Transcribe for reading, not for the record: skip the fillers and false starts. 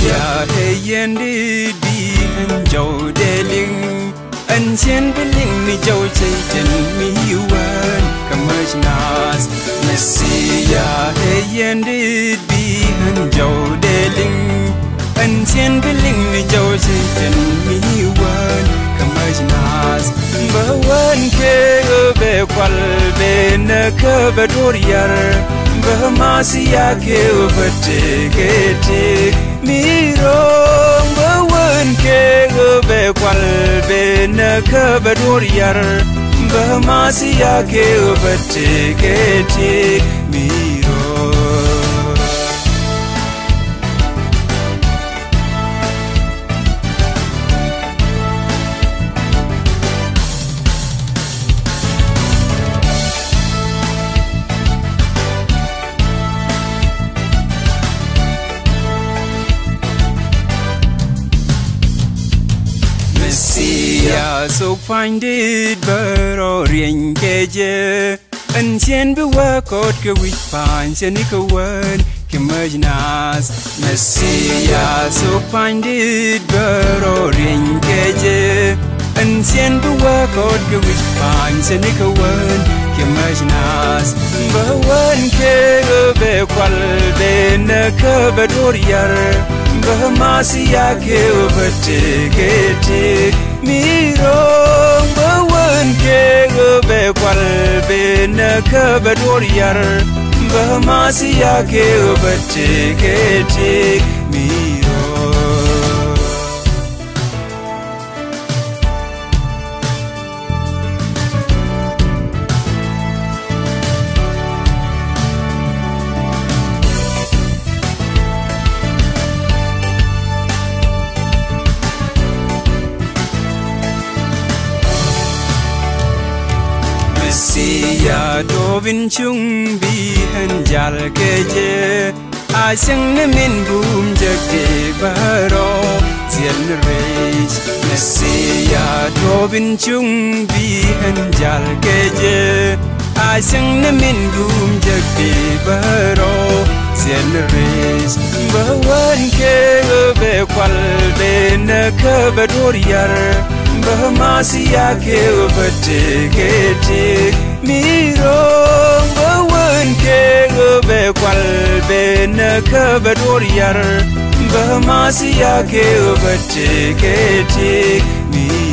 ya hay yen đi đi anh giàu đê linh anh chen bên linh mi giàu chơi chân mi wan cảm ơn nas Messiah hay yen đi đi anh giàu đê linh anh chen bên linh mi giàu chơi chân mi wan cảm ơn nas bawan ke be kwal be na ka be doriar Bahamasia ke ubategete mirong bawan ke be kwal be na ka be doriar Bahamasia ke ubategete mirong Messiah so find it but orien keje anh chen be wa kot ke wi pan chen ni ko wan ke majnas Messiah so find it but orien keje anh chen be wa kot ke wi pan chen ni ko wan ke majnas ba wan ke be kwal be na ka be doriar Bahamasia ke ubategete mirong bawan ke be kwal be na ka be doriar Bahamasia ke ubategete mirong Messiah dovin chung bi han jal keje asang ne min boom jagde baro zian reis Messiah dovin chung bi han jal keje asang ne min boom jagde baro zian reis bawan ke be kwal be na ka be doriar Bahamasia ke ubategete mirong bawan ke be kwal be na ka be doriar Bahamasia ke ubategete mirong